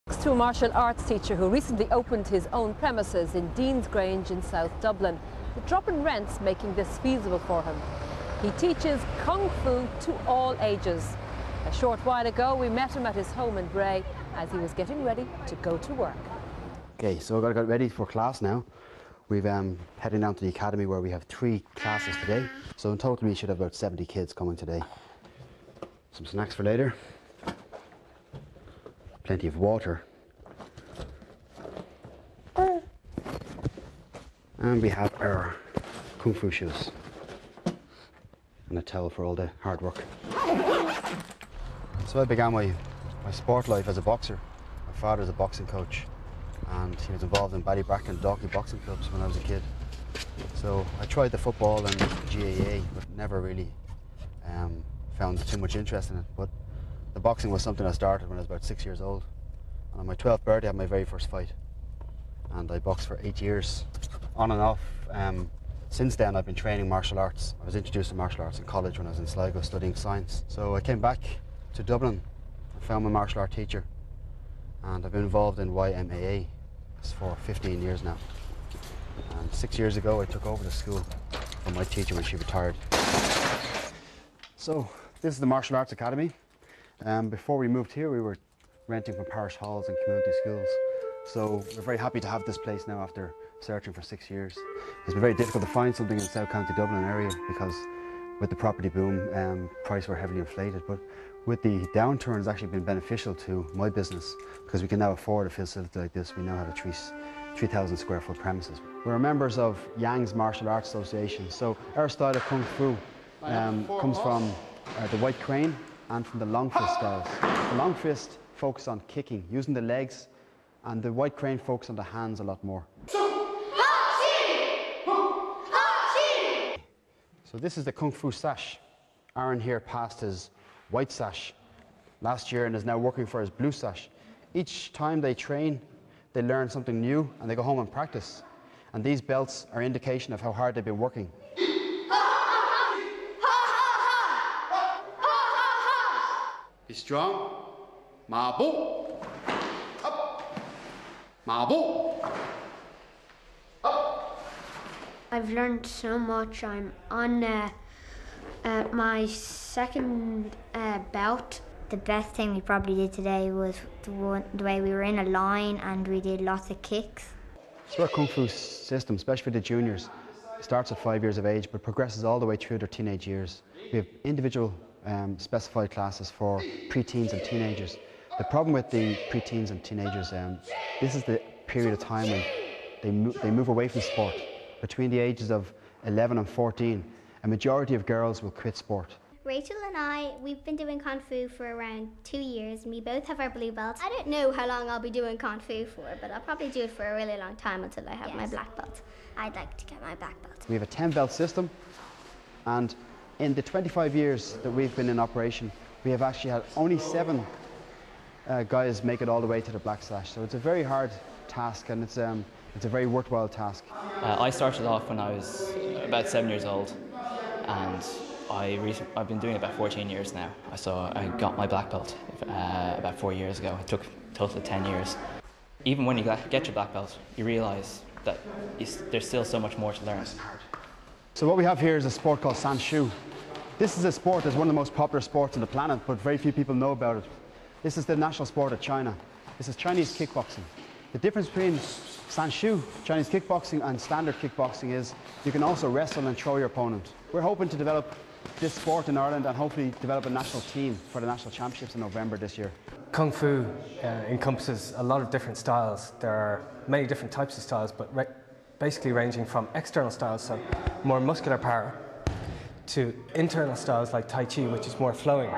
To a martial arts teacher who recently opened his own premises in Dean's Grange in South Dublin, the drop in rents making this feasible for him. He teaches Kung Fu to all ages. A short while ago we met him at his home in Bray as he was getting ready to go to work. Okay, so I've got to get ready for class now. We've heading down to the academy where we have 3 classes today. So in total we should have about 70 kids coming today. Some snacks for later. Plenty of water. And we have our Kung Fu shoes. And a towel for all the hard work. So I began my sport life as a boxer. My father's a boxing coach. And he was involved in Ballybracken and Dalkey boxing clubs when I was a kid. So I tried the football and GAA, but never really found too much interest in it. But the boxing was something I started when I was about 6 years old. And on my 12th birthday I had my very first fight. And I boxed for 8 years, on and off. Since then I've been training martial arts. I was introduced to martial arts in college when I was in Sligo studying science. So I came back to Dublin and found my martial art teacher. And I've been involved in YMAA for 15 years now. And 6 years ago I took over the school from my teacher when she retired. So this is the Martial Arts Academy. Before we moved here we were renting from parish halls and community schools. So we're very happy to have this place now after searching for 6 years. It's been very difficult to find something in the South County Dublin area because with the property boom, prices were heavily inflated. But with the downturn, it's actually been beneficial to my business because we can now afford a facility like this. We now have a 3,000 square foot premises. We're members of Yang's Martial Arts Association. So our style of Kung Fu comes from the white crane and from the long fist styles. The long fist focus on kicking, using the legs, and the white crane focus on the hands a lot more. So this is the Kung Fu sash. Aaron here passed his white sash last year and is now working for his blue sash. Each time they train, they learn something new and they go home and practice. And these belts are indication of how hard they've been working. Be strong. Ma bu. Up. Ma bu. I've learned so much. I'm on my second belt. The best thing we probably did today was the way we were in a line and we did lots of kicks. So our Kung Fu system, especially for the juniors, starts at 5 years of age but progresses all the way through their teenage years. We have individual specified classes for pre-teens and teenagers. The problem with the pre-teens and teenagers, this is the period of time when they move away from sport. Between the ages of 11 and 14, a majority of girls will quit sport. Rachel and we've been doing Kung Fu for around 2 years and we both have our blue belts. I don't know how long I'll be doing Kung Fu for, but I'll probably do it for a really long time until I have my black belt. I'd like to get my black belt. We have a 10-belt system, and in the 25 years that we've been in operation, we have actually had only 7 guys make it all the way to the black sash. So it's a very hard task and it's a very worthwhile task. I started off when I was about 7 years old, and I've been doing it about 14 years now. So I got my black belt about 4 years ago. It took a total of 10 years. Even when you get your black belt, you realise that there's still so much more to learn. So what we have here is a sport called Sanshu. This is a sport that's one of the most popular sports on the planet, but very few people know about it. This is the national sport of China. This is Chinese kickboxing. The difference between Sanshu, Chinese kickboxing, and standard kickboxing is you can also wrestle and throw your opponent. We're hoping to develop this sport in Ireland and hopefully develop a national team for the national championships in November this year. Kung Fu encompasses a lot of different styles. There are many different types of styles, but basically ranging from external styles, so more muscular power, to internal styles like Tai Chi, which is more flowing.